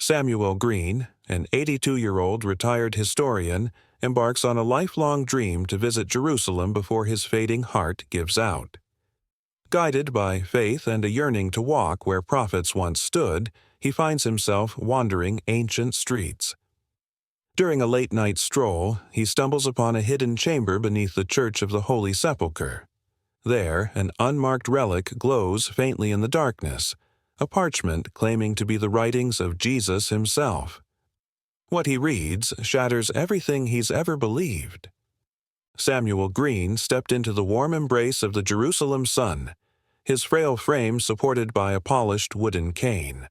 Samuel Greene, an 82-year-old retired historian, embarks on a lifelong dream to visit Jerusalem before his fading heart gives out. Guided by faith and a yearning to walk where prophets once stood, he finds himself wandering ancient streets. During a late-night stroll, he stumbles upon a hidden chamber beneath the Church of the Holy Sepulchre. There, an unmarked relic glows faintly in the darkness, a parchment claiming to be the writings of Jesus himself. What he reads shatters everything he's ever believed. Samuel Greene stepped into the warm embrace of the Jerusalem sun, his frail frame supported by a polished wooden cane.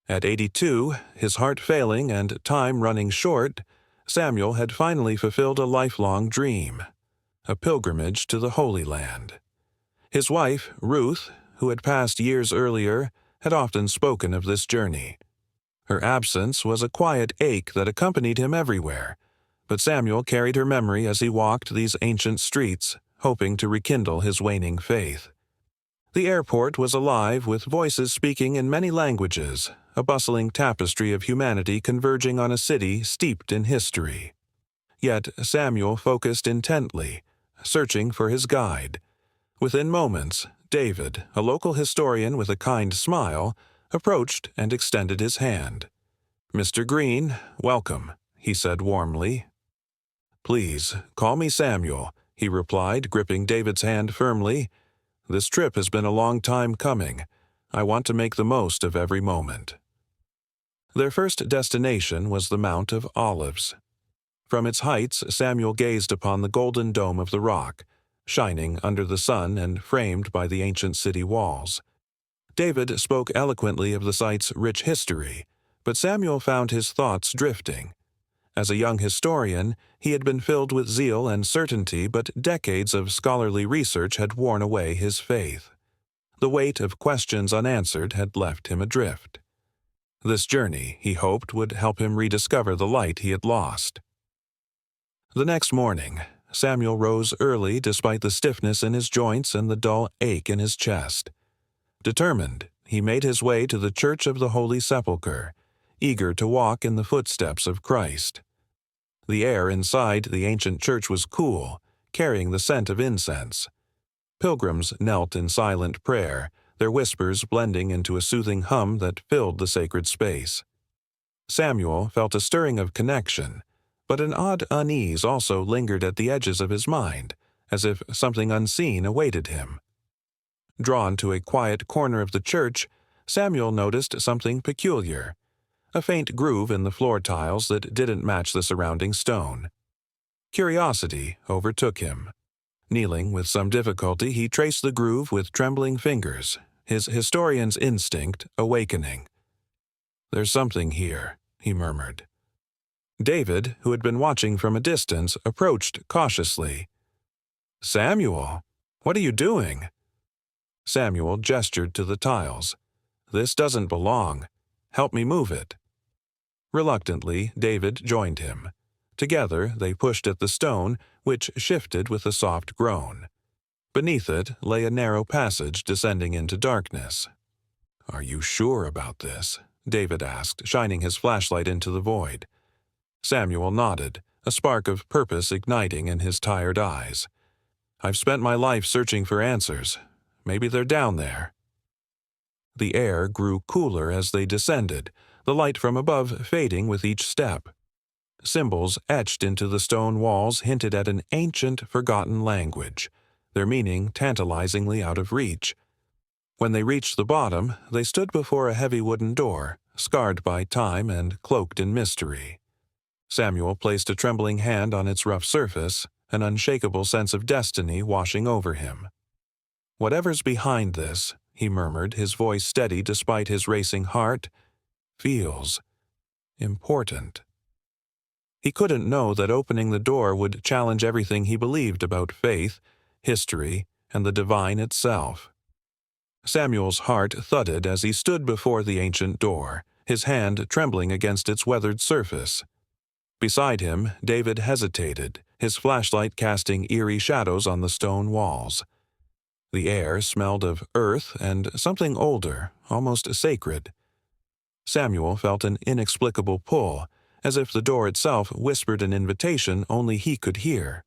At 82, his heart failing and time running short, Samuel had finally fulfilled a lifelong dream, a pilgrimage to the Holy Land. His wife, Ruth, who had passed years earlier, had often spoken of this journey. Her absence was a quiet ache that accompanied him everywhere, but Samuel carried her memory as he walked these ancient streets, hoping to rekindle his waning faith. The airport was alive with voices speaking in many languages, a bustling tapestry of humanity converging on a city steeped in history. Yet Samuel focused intently, searching for his guide. Within moments, David, a local historian with a kind smile, approached and extended his hand. "Mr. Greene, welcome," he said warmly. "Please, call me Samuel," he replied, gripping David's hand firmly. "This trip has been a long time coming. I want to make the most of every moment." Their first destination was the Mount of Olives. From its heights, Samuel gazed upon the golden dome of the rock, shining under the sun and framed by the ancient city walls. David spoke eloquently of the site's rich history, but Samuel found his thoughts drifting. As a young historian, he had been filled with zeal and certainty, but decades of scholarly research had worn away his faith. The weight of questions unanswered had left him adrift. This journey, he hoped, would help him rediscover the light he had lost. The next morning, Samuel rose early despite the stiffness in his joints and the dull ache in his chest. Determined, he made his way to the Church of the Holy Sepulchre, eager to walk in the footsteps of Christ. The air inside the ancient church was cool, carrying the scent of incense. Pilgrims knelt in silent prayer, their whispers blending into a soothing hum that filled the sacred space. Samuel felt a stirring of connection, but an odd unease also lingered at the edges of his mind, as if something unseen awaited him. Drawn to a quiet corner of the church, Samuel noticed something peculiar, a faint groove in the floor tiles that didn't match the surrounding stone. Curiosity overtook him. Kneeling with some difficulty, he traced the groove with trembling fingers, his historian's instinct awakening. "There's something here," he murmured. David, who had been watching from a distance, approached cautiously. "Samuel, what are you doing?" Samuel gestured to the tiles. "This doesn't belong. Help me move it." Reluctantly, David joined him. Together, they pushed at the stone, which shifted with a soft groan. Beneath it lay a narrow passage descending into darkness. "Are you sure about this?" David asked, shining his flashlight into the void. Samuel nodded, a spark of purpose igniting in his tired eyes. "I've spent my life searching for answers. Maybe they're down there." The air grew cooler as they descended, the light from above fading with each step. Symbols etched into the stone walls hinted at an ancient, forgotten language, their meaning tantalizingly out of reach. When they reached the bottom, they stood before a heavy wooden door, scarred by time and cloaked in mystery. Samuel placed a trembling hand on its rough surface, an unshakable sense of destiny washing over him. "Whatever's behind this," he murmured, his voice steady despite his racing heart, "feels important." He couldn't know that opening the door would challenge everything he believed about faith, history, and the divine itself. Samuel's heart thudded as he stood before the ancient door, his hand trembling against its weathered surface. Beside him, David hesitated, his flashlight casting eerie shadows on the stone walls. The air smelled of earth and something older, almost sacred. Samuel felt an inexplicable pull, as if the door itself whispered an invitation only he could hear.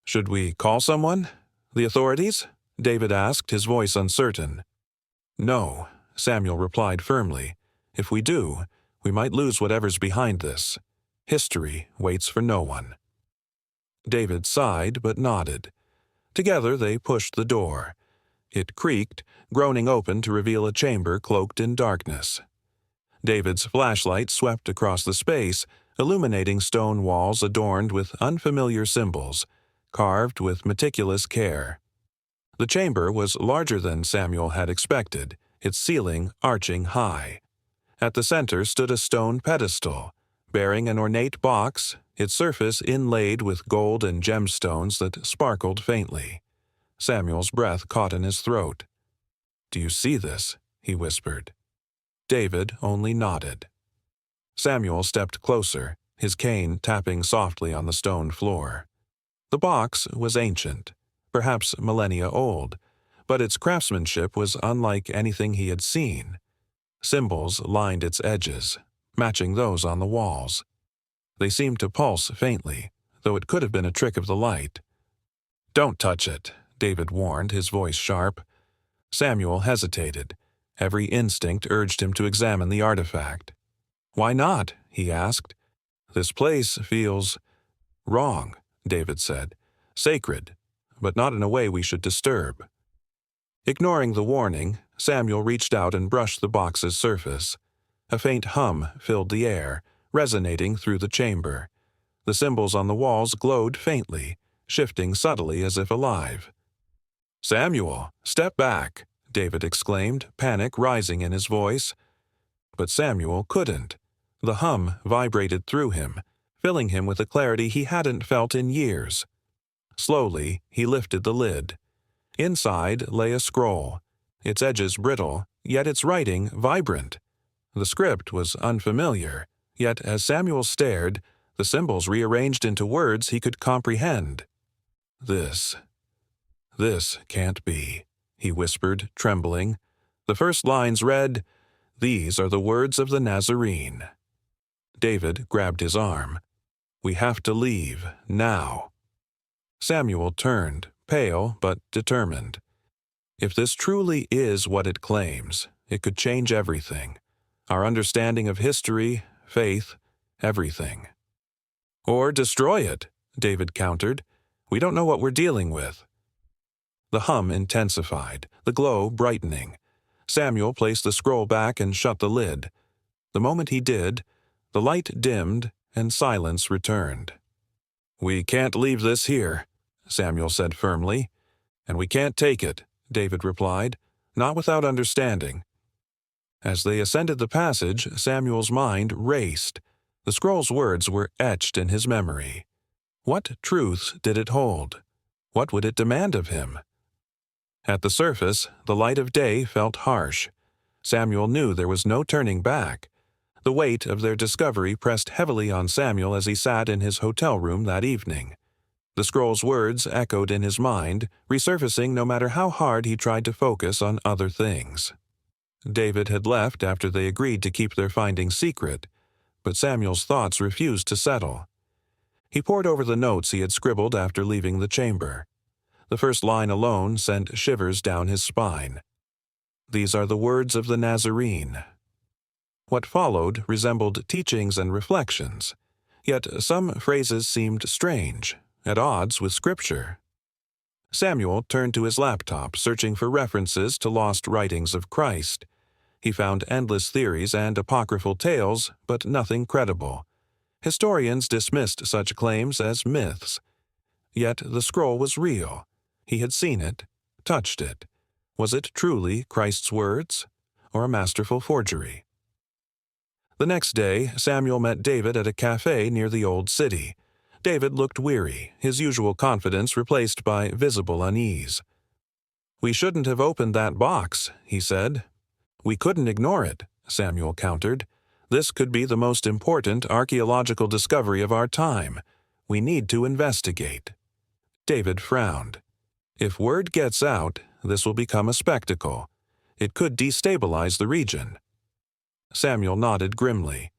"Should we call someone? The authorities?" David asked, his voice uncertain. "No," Samuel replied firmly. "If we do, we might lose whatever's behind this. History waits for no one." David sighed but nodded. Together they pushed the door. It creaked, groaning open to reveal a chamber cloaked in darkness. David's flashlight swept across the space, illuminating stone walls adorned with unfamiliar symbols, carved with meticulous care. The chamber was larger than Samuel had expected, its ceiling arching high. At the center stood a stone pedestal, bearing an ornate box, its surface inlaid with gold and gemstones that sparkled faintly. Samuel's breath caught in his throat. "Do you see this?" he whispered. David only nodded. Samuel stepped closer, his cane tapping softly on the stone floor. The box was ancient, perhaps millennia old, but its craftsmanship was unlike anything he had seen. Symbols lined its edges, matching those on the walls. They seemed to pulse faintly, though it could have been a trick of the light. "Don't touch it," David warned, his voice sharp. Samuel hesitated. Every instinct urged him to examine the artifact. "Why not?" he asked. "This place feels wrong," David said. "Sacred, but not in a way we should disturb." Ignoring the warning, Samuel reached out and brushed the box's surface. A faint hum filled the air, resonating through the chamber. The symbols on the walls glowed faintly, shifting subtly as if alive. "Samuel, step back!" David exclaimed, panic rising in his voice. But Samuel couldn't. The hum vibrated through him, filling him with a clarity he hadn't felt in years. Slowly, he lifted the lid. Inside lay a scroll, its edges brittle, yet its writing vibrant. The script was unfamiliar, yet as Samuel stared, the symbols rearranged into words he could comprehend. This can't be," he whispered, trembling. The first lines read, "These are the words of the Nazarene." David grabbed his arm. "We have to leave, now." Samuel turned, pale but determined. If this truly is what it claims, it could change everything. Our understanding of history, faith, everything. "Or destroy it," David countered. "We don't know what we're dealing with." The hum intensified, the glow brightening. Samuel placed the scroll back and shut the lid. The moment he did, the light dimmed and silence returned. "We can't leave this here," Samuel said firmly. "And we can't take it," David replied, "not without understanding." As they ascended the passage, Samuel's mind raced. The scroll's words were etched in his memory. What truths did it hold? What would it demand of him? At the surface, the light of day felt harsh. Samuel knew there was no turning back. The weight of their discovery pressed heavily on Samuel as he sat in his hotel room that evening. The scroll's words echoed in his mind, resurfacing no matter how hard he tried to focus on other things. David had left after they agreed to keep their findings secret, but Samuel's thoughts refused to settle. He pored over the notes he had scribbled after leaving the chamber. The first line alone sent shivers down his spine. "These are the words of the Nazarene." What followed resembled teachings and reflections, yet some phrases seemed strange, at odds with Scripture. Samuel turned to his laptop, searching for references to lost writings of Christ. He found endless theories and apocryphal tales, but nothing credible. Historians dismissed such claims as myths. Yet the scroll was real. He had seen it, touched it. Was it truly Christ's words, or a masterful forgery? The next day, Samuel met David at a cafe near the old city. David looked weary, his usual confidence replaced by visible unease. "We shouldn't have opened that box," he said. "We couldn't ignore it," Samuel countered. "This could be the most important archaeological discovery of our time. We need to investigate." David frowned. If word gets out, this will become a spectacle. It could destabilize the region. Samuel nodded grimly.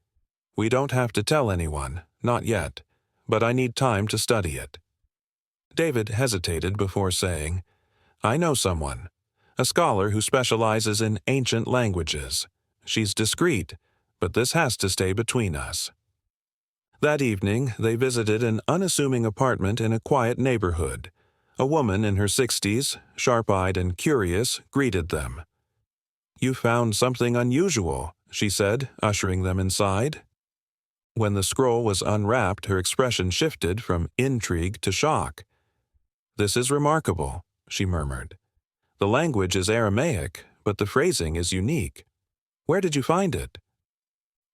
"We don't have to tell anyone, not yet, but I need time to study it." David hesitated before saying, "I know someone, a scholar who specializes in ancient languages. She's discreet, but this has to stay between us." That evening, they visited an unassuming apartment in a quiet neighborhood. A woman in her 60s, sharp-eyed and curious, greeted them. "You found something unusual," she said, ushering them inside. When the scroll was unwrapped, her expression shifted from intrigue to shock. "This is remarkable," she murmured. "The language is Aramaic, but the phrasing is unique. Where did you find it?"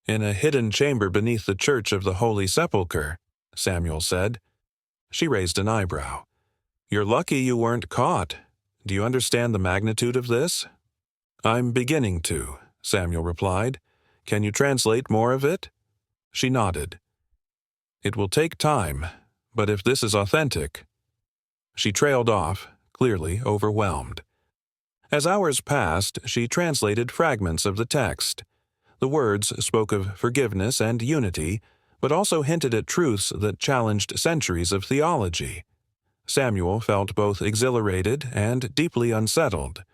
"In a hidden chamber beneath the church of the Holy Sepulchre," Samuel said. She raised an eyebrow. "You're lucky you weren't caught. Do you understand the magnitude of this?" "I'm beginning to," Samuel replied. "Can you translate more of it?" She nodded. "It will take time, but if this is authentic—" She trailed off, clearly overwhelmed. As hours passed, she translated fragments of the text. The words spoke of forgiveness and unity, but also hinted at truths that challenged centuries of theology. Samuel felt both exhilarated and deeply unsettled.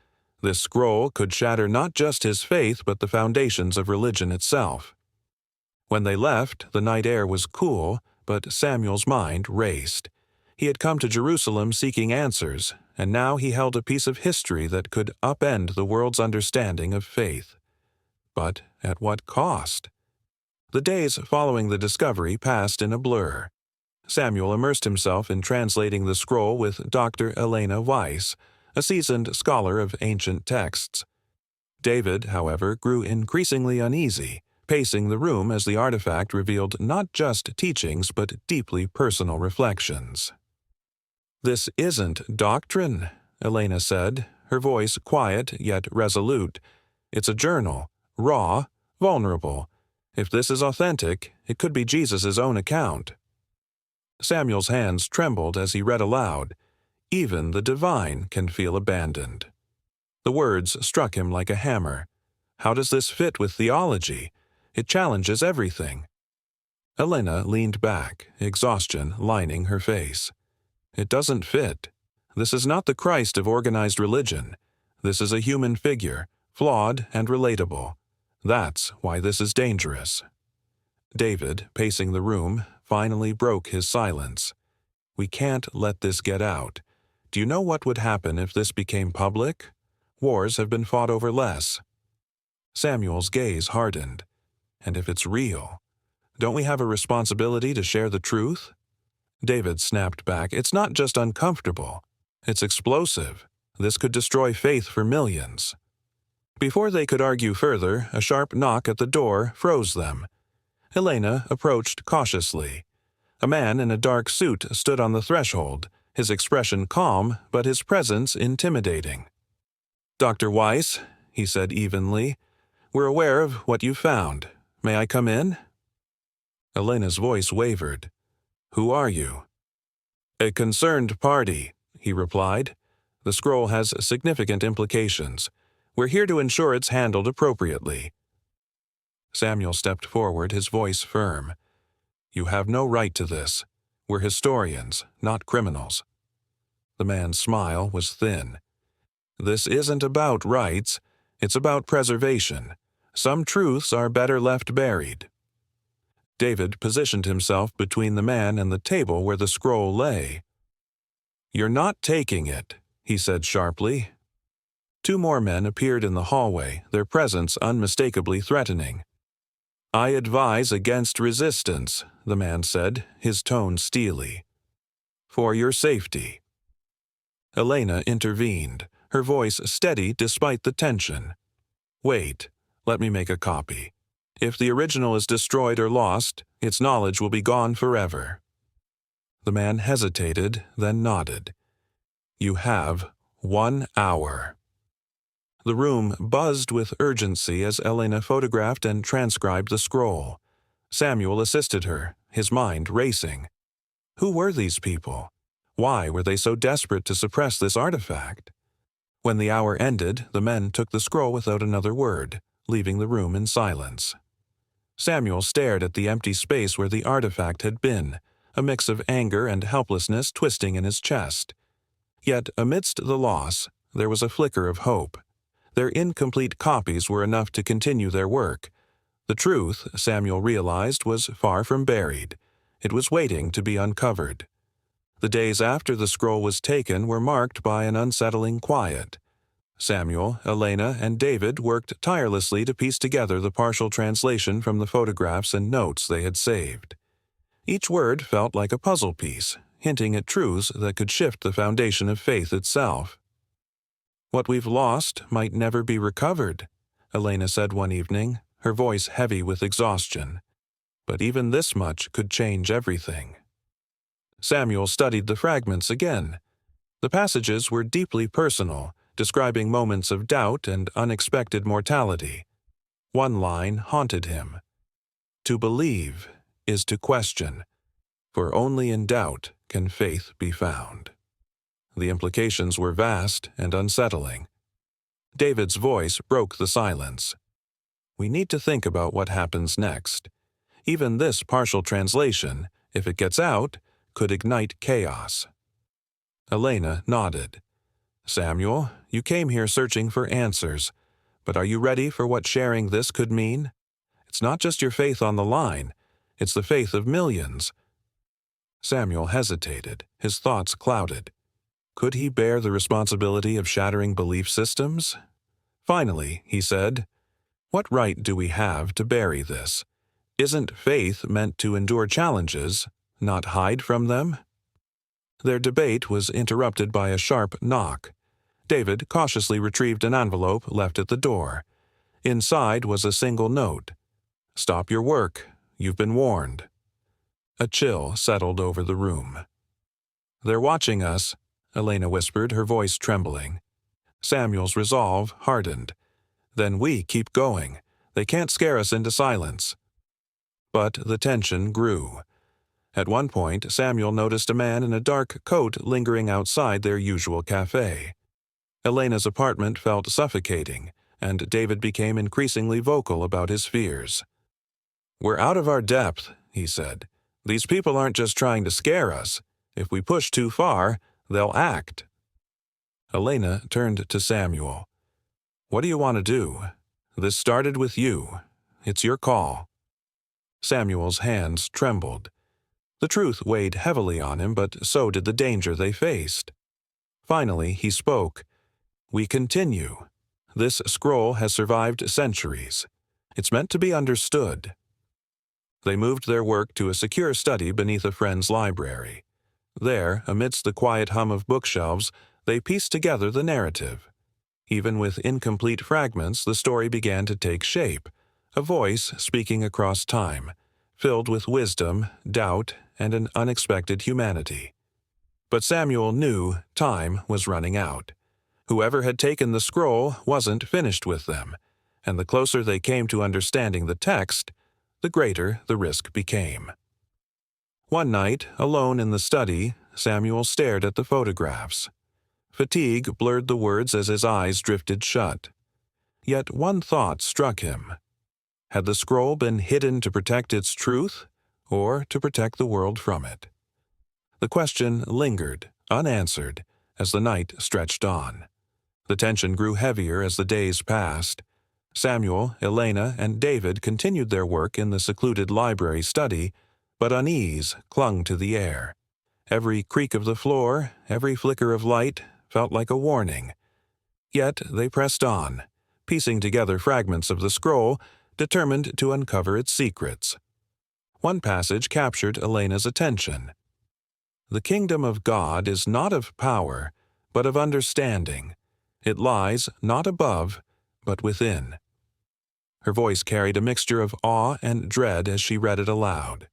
This scroll could shatter not just his faith but the foundations of religion itself. When they left, the night air was cool, but Samuel's mind raced. He had come to Jerusalem seeking answers, and now he held a piece of history that could upend the world's understanding of faith. But at what cost? The days following the discovery passed in a blur. Samuel immersed himself in translating the scroll with Dr. Elena Weiss, a seasoned scholar of ancient texts. David, however, grew increasingly uneasy, pacing the room as the artifact revealed not just teachings but deeply personal reflections. "This isn't doctrine," Elena said, her voice quiet yet resolute. "It's a journal, raw, vulnerable. If this is authentic, it could be Jesus' own account." Samuel's hands trembled as he read aloud. "Even the divine can feel abandoned." The words struck him like a hammer. How does this fit with theology? It challenges everything. Elena leaned back, exhaustion lining her face. "It doesn't fit. This is not the Christ of organized religion. This is a human figure, flawed and relatable. That's why this is dangerous." David, pacing the room, finally broke his silence. "We can't let this get out. Do you know what would happen if this became public? Wars have been fought over less." Samuel's gaze hardened. "And if it's real, don't we have a responsibility to share the truth?" David snapped back. "It's not just uncomfortable. It's explosive. This could destroy faith for millions." Before they could argue further, a sharp knock at the door froze them. Elena approached cautiously. A man in a dark suit stood on the threshold, his expression calm, but his presence intimidating. "Dr. Weiss," he said evenly, "we're aware of what you found. May I come in?" Elena's voice wavered. "Who are you?" "A concerned party," he replied. "The scroll has significant implications. We're here to ensure it's handled appropriately." Samuel stepped forward, his voice firm. "You have no right to this. We're historians, not criminals." The man's smile was thin. "This isn't about rights. It's about preservation. Some truths are better left buried." David positioned himself between the man and the table where the scroll lay. "You're not taking it," he said sharply. Two more men appeared in the hallway, their presence unmistakably threatening. "I advise against resistance," the man said, his tone steely. "For your safety." Elena intervened, her voice steady despite the tension. "Wait, let me make a copy. If the original is destroyed or lost, its knowledge will be gone forever." The man hesitated, then nodded. "You have 1 hour." The room buzzed with urgency as Elena photographed and transcribed the scroll. Samuel assisted her, his mind racing. Who were these people? Why were they so desperate to suppress this artifact? When the hour ended, the men took the scroll without another word, leaving the room in silence. Samuel stared at the empty space where the artifact had been, a mix of anger and helplessness twisting in his chest. Yet, amidst the loss, there was a flicker of hope. Their incomplete copies were enough to continue their work. The truth, Samuel realized, was far from buried. It was waiting to be uncovered. The days after the scroll was taken were marked by an unsettling quiet. Samuel, Elena, and David worked tirelessly to piece together the partial translation from the photographs and notes they had saved. Each word felt like a puzzle piece, hinting at truths that could shift the foundation of faith itself. "What we've lost might never be recovered," Elena said one evening, her voice heavy with exhaustion. "But even this much could change everything." Samuel studied the fragments again. The passages were deeply personal, describing moments of doubt and unexpected mortality. One line haunted him. "To believe is to question, for only in doubt can faith be found." The implications were vast and unsettling. David's voice broke the silence. "We need to think about what happens next. Even this partial translation, if it gets out, could ignite chaos." Elena nodded. "Samuel, you came here searching for answers, but are you ready for what sharing this could mean? It's not just your faith on the line, it's the faith of millions." Samuel hesitated, his thoughts clouded. Could he bear the responsibility of shattering belief systems? Finally, he said, "What right do we have to bury this? Isn't faith meant to endure challenges, not hide from them?" Their debate was interrupted by a sharp knock. David cautiously retrieved an envelope left at the door. Inside was a single note. "Stop your work. You've been warned." A chill settled over the room. "They're watching us," Elena whispered, her voice trembling. Samuel's resolve hardened. "Then we keep going. They can't scare us into silence." But the tension grew. At one point, Samuel noticed a man in a dark coat lingering outside their usual cafe. Elena's apartment felt suffocating, and David became increasingly vocal about his fears. "We're out of our depth," he said. "These people aren't just trying to scare us. If we push too far, they'll act." Elena turned to Samuel. "What do you want to do? This started with you. It's your call." Samuel's hands trembled. The truth weighed heavily on him, but so did the danger they faced. Finally, he spoke. "We continue. This scroll has survived centuries. It's meant to be understood." They moved their work to a secure study beneath a friend's library. There, amidst the quiet hum of bookshelves, they pieced together the narrative. Even with incomplete fragments, the story began to take shape, a voice speaking across time, filled with wisdom, doubt, and an unexpected humanity. But Samuel knew time was running out. Whoever had taken the scroll wasn't finished with them, and the closer they came to understanding the text, the greater the risk became. One night, alone in the study, Samuel stared at the photographs. Fatigue blurred the words as his eyes drifted shut. Yet one thought struck him. Had the scroll been hidden to protect its truth, or to protect the world from it? The question lingered, unanswered, as the night stretched on. The tension grew heavier as the days passed. Samuel, Elena, and David continued their work in the secluded library study, but unease clung to the air. Every creak of the floor, every flicker of light, felt like a warning. Yet they pressed on, piecing together fragments of the scroll, determined to uncover its secrets. One passage captured Elena's attention. "The kingdom of God is not of power, but of understanding. It lies not above, but within." Her voice carried a mixture of awe and dread as she read it aloud.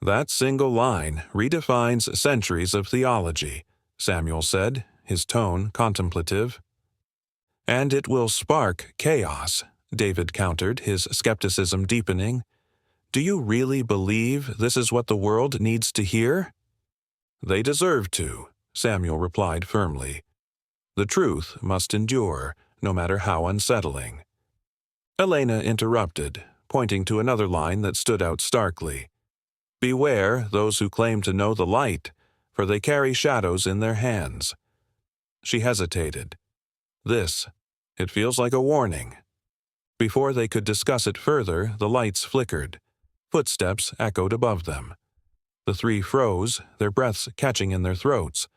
"That single line redefines centuries of theology," Samuel said, his tone contemplative. "And it will spark chaos," David countered, his skepticism deepening. "Do you really believe this is what the world needs to hear?" "They deserve to," Samuel replied firmly. "The truth must endure, no matter how unsettling." Elena interrupted, pointing to another line that stood out starkly. "Beware those who claim to know the light, for they carry shadows in their hands." She hesitated. It feels like a warning. Before they could discuss it further, the lights flickered. Footsteps echoed above them. The three froze, their breaths catching in their throats.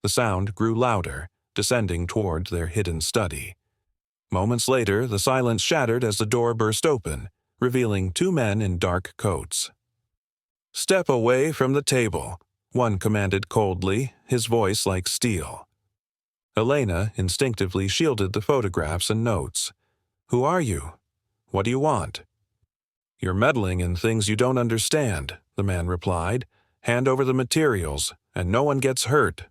The sound grew louder, descending toward their hidden study. Moments later, the silence shattered as the door burst open, revealing two men in dark coats. "Step away from the table," one commanded coldly, his voice like steel. Elena instinctively shielded the photographs and notes. "Who are you? What do you want?" "You're meddling in things you don't understand," the man replied. "Hand over the materials, and no one gets hurt."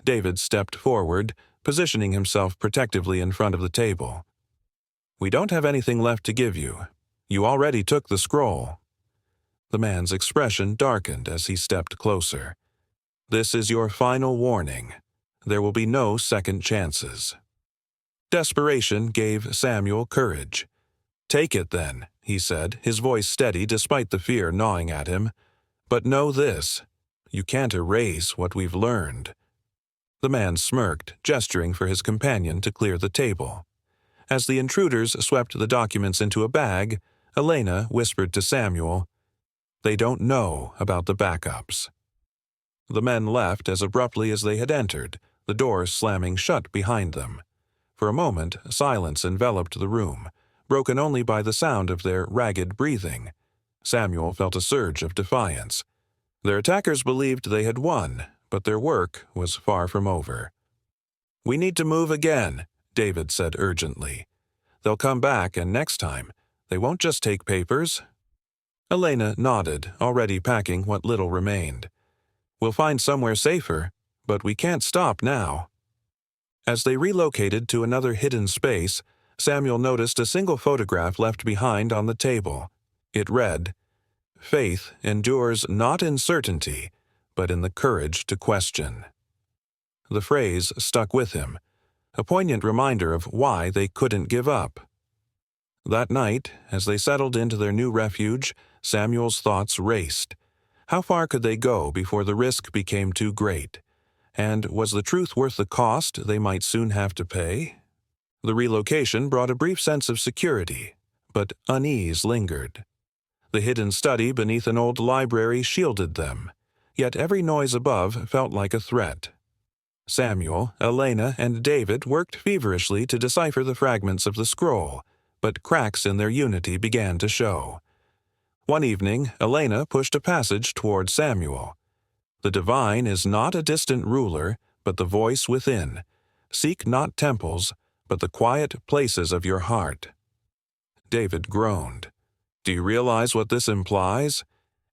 David stepped forward, positioning himself protectively in front of the table. "We don't have anything left to give you. You already took the scroll." The man's expression darkened as he stepped closer. "This is your final warning. There will be no second chances." Desperation gave Samuel courage. "Take it then," he said, his voice steady despite the fear gnawing at him. "But know this, you can't erase what we've learned." The man smirked, gesturing for his companion to clear the table. As the intruders swept the documents into a bag, Elena whispered to Samuel, "They don't know about the backups." The men left as abruptly as they had entered, the door slamming shut behind them. For a moment, silence enveloped the room, broken only by the sound of their ragged breathing. Samuel felt a surge of defiance. Their attackers believed they had won, but their work was far from over. "We need to move again," David said urgently. "They'll come back, and next time, they won't just take papers." Elena nodded, already packing what little remained. "We'll find somewhere safer, but we can't stop now." As they relocated to another hidden space, Samuel noticed a single photograph left behind on the table. It read, "Faith endures not in certainty, but in the courage to question." The phrase stuck with him, a poignant reminder of why they couldn't give up. That night, as they settled into their new refuge, Samuel's thoughts raced. How far could they go before the risk became too great? And was the truth worth the cost they might soon have to pay? The relocation brought a brief sense of security, but unease lingered. The hidden study beneath an old library shielded them, yet every noise above felt like a threat. Samuel, Elena, and David worked feverishly to decipher the fragments of the scroll, but cracks in their unity began to show. One evening, Elena pushed a passage toward Samuel. "The divine is not a distant ruler, but the voice within. Seek not temples, but the quiet places of your heart." David groaned. "Do you realize what this implies?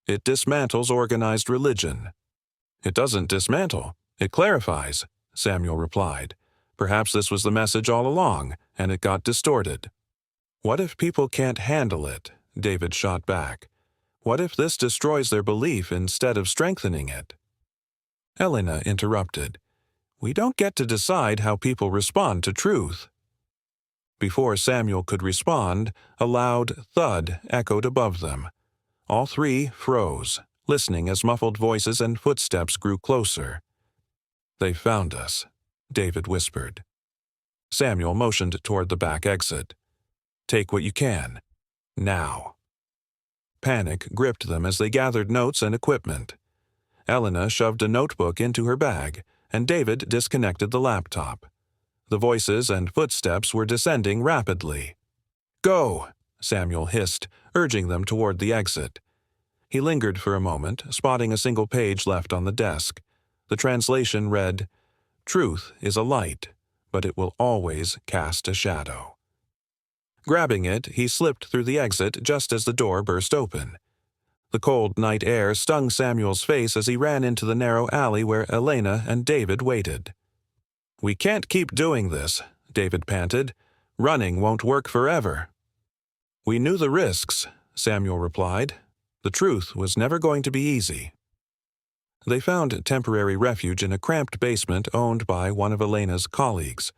It dismantles organized religion." "It doesn't dismantle. It clarifies," Samuel replied. "Perhaps this was the message all along, and it got distorted." "What if people can't handle it?" David shot back. "What if this destroys their belief instead of strengthening it?" Elena interrupted. "We don't get to decide how people respond to truth." Before Samuel could respond, a loud thud echoed above them. All three froze, listening as muffled voices and footsteps grew closer. "They found us," David whispered. Samuel motioned toward the back exit. "Take what you can. Now." Panic gripped them as they gathered notes and equipment. Elena shoved a notebook into her bag, and David disconnected the laptop. The voices and footsteps were descending rapidly. "Go!" Samuel hissed, urging them toward the exit. He lingered for a moment, spotting a single page left on the desk. The translation read, "Truth is a light, but it will always cast a shadow." Grabbing it, he slipped through the exit just as the door burst open. The cold night air stung Samuel's face as he ran into the narrow alley where Elena and David waited. "We can't keep doing this," David panted. "Running won't work forever." "We knew the risks," Samuel replied. "The truth was never going to be easy." They found temporary refuge in a cramped basement owned by one of Elena's colleagues.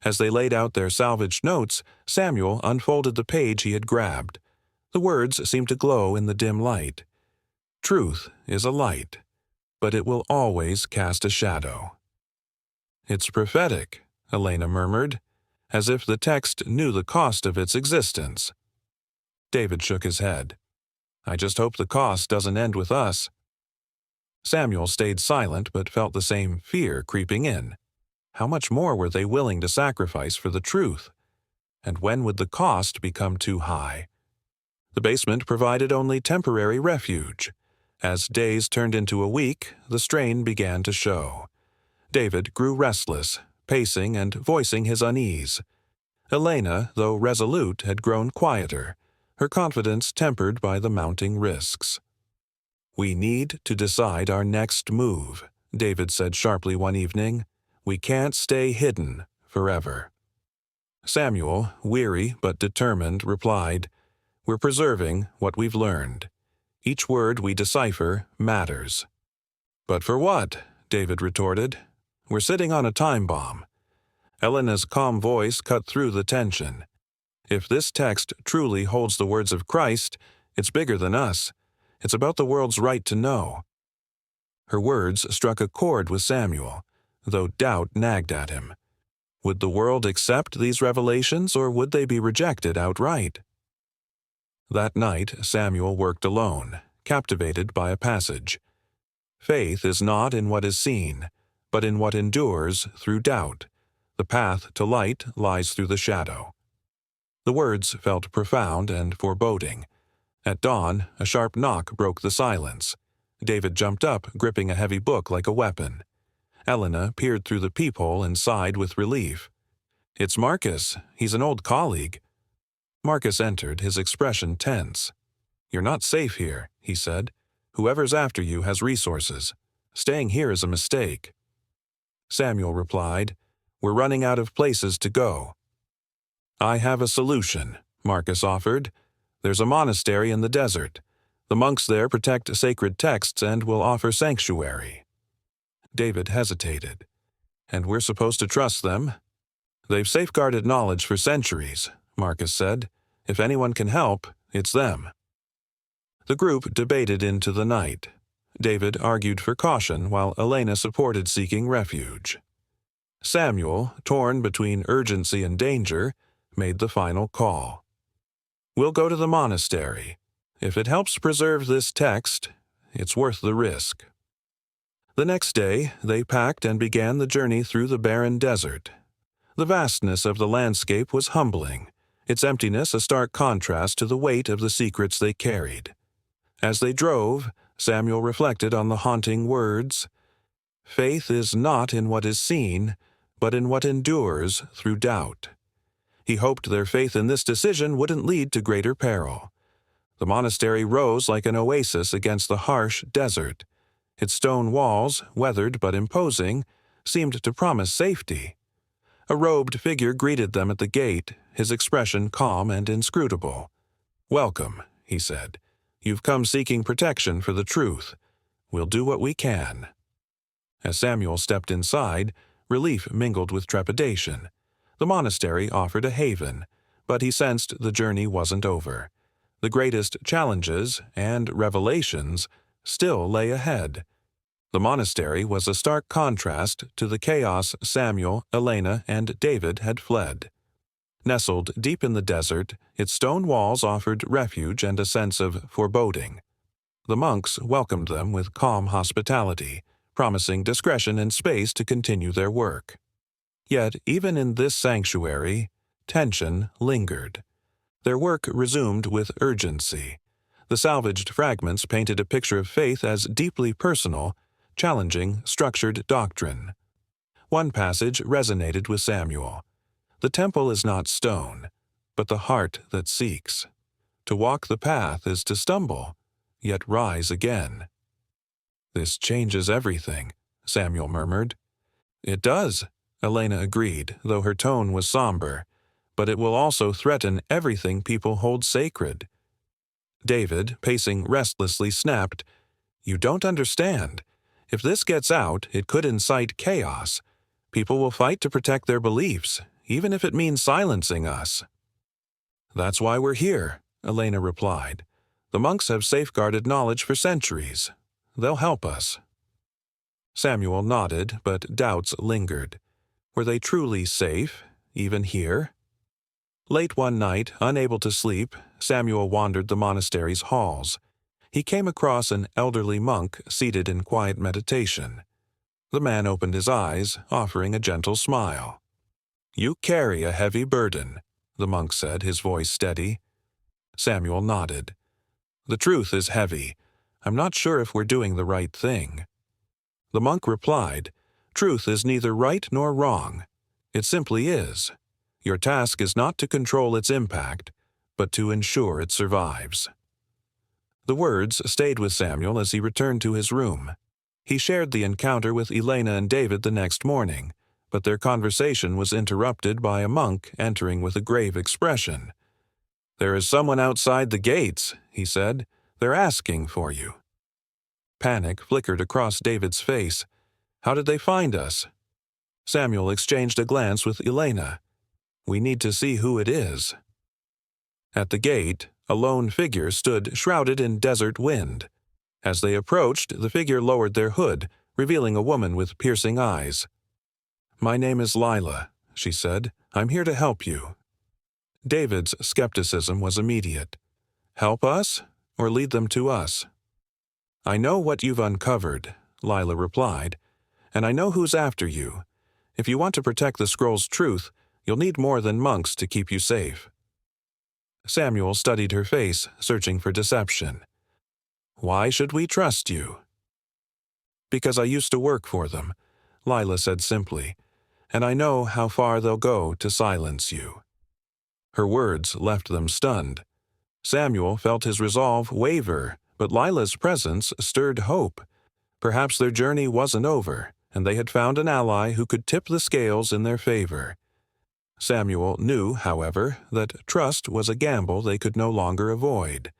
As they laid out their salvaged notes, Samuel unfolded the page he had grabbed. The words seemed to glow in the dim light. "Truth is a light, but it will always cast a shadow." "It's prophetic," Elena murmured, as if the text knew the cost of its existence. David shook his head. "I just hope the cost doesn't end with us." Samuel stayed silent but felt the same fear creeping in. How much more were they willing to sacrifice for the truth? And when would the cost become too high? The basement provided only temporary refuge. As days turned into a week, the strain began to show. David grew restless, pacing and voicing his unease. Elena, though resolute, had grown quieter, her confidence tempered by the mounting risks. "We need to decide our next move," David said sharply one evening. "We can't stay hidden forever." Samuel, weary but determined, replied, "We're preserving what we've learned. Each word we decipher matters." "But for what?" David retorted. "We're sitting on a time bomb." Elena's calm voice cut through the tension. "If this text truly holds the words of Christ, it's bigger than us. It's about the world's right to know." Her words struck a chord with Samuel, though doubt nagged at him. Would the world accept these revelations, or would they be rejected outright? That night, Samuel worked alone, captivated by a passage. "Faith is not in what is seen, but in what endures through doubt. The path to light lies through the shadow." The words felt profound and foreboding. At dawn, a sharp knock broke the silence. David jumped up, gripping a heavy book like a weapon. Elena peered through the peephole and sighed with relief. "It's Marcus. He's an old colleague." Marcus entered, his expression tense. "You're not safe here," he said. "Whoever's after you has resources. Staying here is a mistake." Samuel replied, "We're running out of places to go." "I have a solution," Marcus offered. "There's a monastery in the desert. The monks there protect sacred texts and will offer sanctuary." David hesitated. "And we're supposed to trust them?" "They've safeguarded knowledge for centuries," Marcus said. "If anyone can help, it's them." The group debated into the night. David argued for caution while Elena supported seeking refuge. Samuel, torn between urgency and danger, made the final call. "We'll go to the monastery. If it helps preserve this text, it's worth the risk." The next day, they packed and began the journey through the barren desert. The vastness of the landscape was humbling, its emptiness a stark contrast to the weight of the secrets they carried. As they drove, Samuel reflected on the haunting words, "Faith is not in what is seen, but in what endures through doubt." He hoped their faith in this decision wouldn't lead to greater peril. The monastery rose like an oasis against the harsh desert. Its stone walls, weathered but imposing, seemed to promise safety. A robed figure greeted them at the gate, his expression calm and inscrutable. "Welcome," he said. "You've come seeking protection for the truth. We'll do what we can." As Samuel stepped inside, relief mingled with trepidation. The monastery offered a haven, but he sensed the journey wasn't over. The greatest challenges and revelations still lay ahead. The monastery was a stark contrast to the chaos Samuel, Elena, and David had fled. Nestled deep in the desert, its stone walls offered refuge and a sense of foreboding. The monks welcomed them with calm hospitality, promising discretion and space to continue their work. Yet, even in this sanctuary, tension lingered. Their work resumed with urgency. The salvaged fragments painted a picture of faith as deeply personal, challenging structured doctrine. One passage resonated with Samuel. "The temple is not stone, but the heart that seeks. To walk the path is to stumble, yet rise again." "This changes everything," Samuel murmured. "It does," Elena agreed, though her tone was somber. "But it will also threaten everything people hold sacred." David, pacing restlessly, snapped, "You don't understand. If this gets out, it could incite chaos. People will fight to protect their beliefs. even if it means silencing us." "That's why we're here," Elena replied. "The monks have safeguarded knowledge for centuries. They'll help us." Samuel nodded, but doubts lingered. Were they truly safe, even here? Late one night, unable to sleep, Samuel wandered the monastery's halls. He came across an elderly monk seated in quiet meditation. The man opened his eyes, offering a gentle smile. "You carry a heavy burden," the monk said, his voice steady. Samuel nodded. "The truth is heavy. I'm not sure if we're doing the right thing." The monk replied, "Truth is neither right nor wrong. It simply is. Your task is not to control its impact, but to ensure it survives." The words stayed with Samuel as he returned to his room. He shared the encounter with Elena and David the next morning, but their conversation was interrupted by a monk entering with a grave expression. "There is someone outside the gates," he said. "They're asking for you." Panic flickered across David's face. "How did they find us?" Samuel exchanged a glance with Elena. "We need to see who it is." At the gate, a lone figure stood shrouded in desert wind. As they approached, the figure lowered their hood, revealing a woman with piercing eyes. "My name is Lila," she said. "I'm here to help you." David's skepticism was immediate. "Help us, or lead them to us?" "I know what you've uncovered," Lila replied, "and I know who's after you. If you want to protect the scroll's truth, you'll need more than monks to keep you safe." Samuel studied her face, searching for deception. "Why should we trust you?" "Because I used to work for them," Lila said simply, "and I know how far they'll go to silence you." Her words left them stunned. Samuel felt his resolve waver, but Lila's presence stirred hope. Perhaps their journey wasn't over, and they had found an ally who could tip the scales in their favor. Samuel knew, however, that trust was a gamble they could no longer avoid.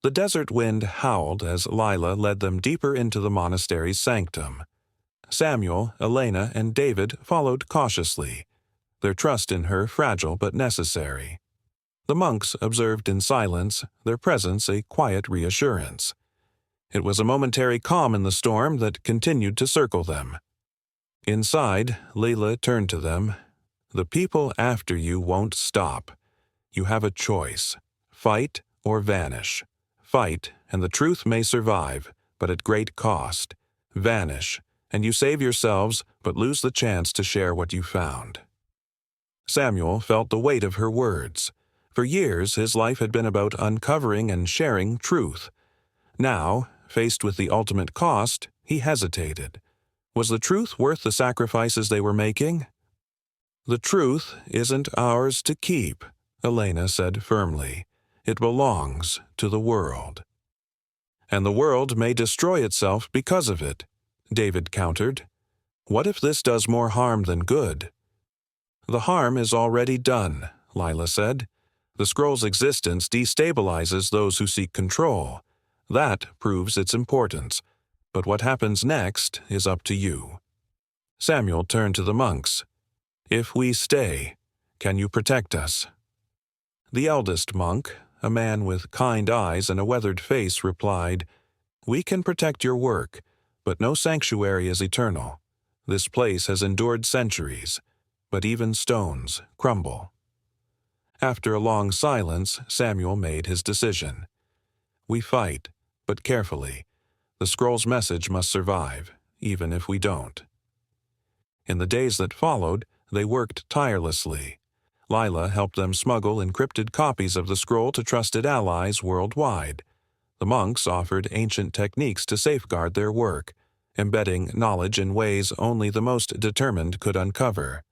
The desert wind howled as Lila led them deeper into the monastery's sanctum. Samuel, Elena, and David followed cautiously, their trust in her fragile but necessary. The monks observed in silence, their presence a quiet reassurance. It was a momentary calm in the storm that continued to circle them. Inside, Lila turned to them. "The people after you won't stop. You have a choice. Fight or vanish. Fight, and the truth may survive, but at great cost. Vanish, and you save yourselves, but lose the chance to share what you found." Samuel felt the weight of her words. For years, his life had been about uncovering and sharing truth. Now, faced with the ultimate cost, he hesitated. Was the truth worth the sacrifices they were making? "The truth isn't ours to keep," Elena said firmly. "It belongs to the world." "And the world may destroy itself because of it," David countered. "What if this does more harm than good?" "The harm is already done," Lila said. "The scroll's existence destabilizes those who seek control. That proves its importance. But what happens next is up to you." Samuel turned to the monks. "If we stay, can you protect us?" The eldest monk, a man with kind eyes and a weathered face, replied, "We can protect your work, but no sanctuary is eternal. This place has endured centuries, but even stones crumble." After a long silence, Samuel made his decision. "We fight, but carefully. The scroll's message must survive, even if we don't." In the days that followed, they worked tirelessly. Lila helped them smuggle encrypted copies of the scroll to trusted allies worldwide. The monks offered ancient techniques to safeguard their work, embedding knowledge in ways only the most determined could uncover.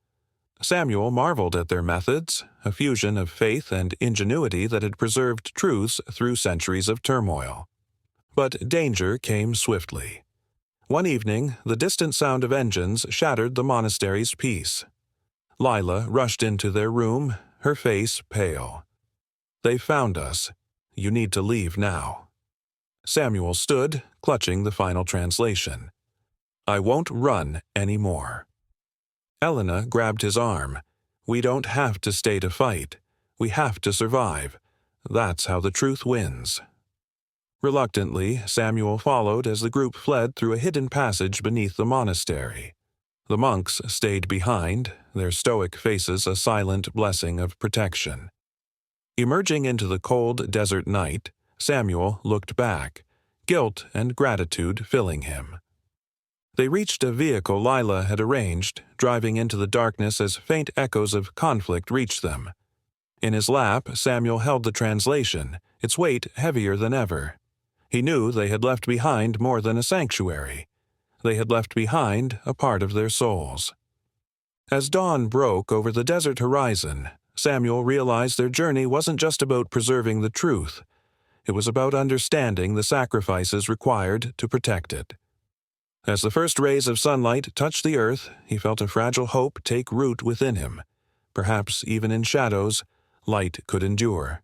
Samuel marveled at their methods, a fusion of faith and ingenuity that had preserved truths through centuries of turmoil. But danger came swiftly. One evening, the distant sound of engines shattered the monastery's peace. Lila rushed into their room, her face pale. "They found us. You need to leave now." Samuel stood, clutching the final translation. "I won't run anymore." Elena grabbed his arm. We don't have to stay to fight. We have to survive. That's how the truth wins. Reluctantly, Samuel followed as the group fled through a hidden passage beneath the monastery. The monks stayed behind, their stoic faces a silent blessing of protection. Emerging into the cold desert night, Samuel looked back, guilt and gratitude filling him. They reached a vehicle Lila had arranged, driving into the darkness as faint echoes of conflict reached them. In his lap, Samuel held the translation, its weight heavier than ever. He knew they had left behind more than a sanctuary. They had left behind a part of their souls. As dawn broke over the desert horizon, Samuel realized their journey wasn't just about preserving the truth. It was about understanding the sacrifices required to protect it. As the first rays of sunlight touched the earth, he felt a fragile hope take root within him. Perhaps even in shadows, light could endure.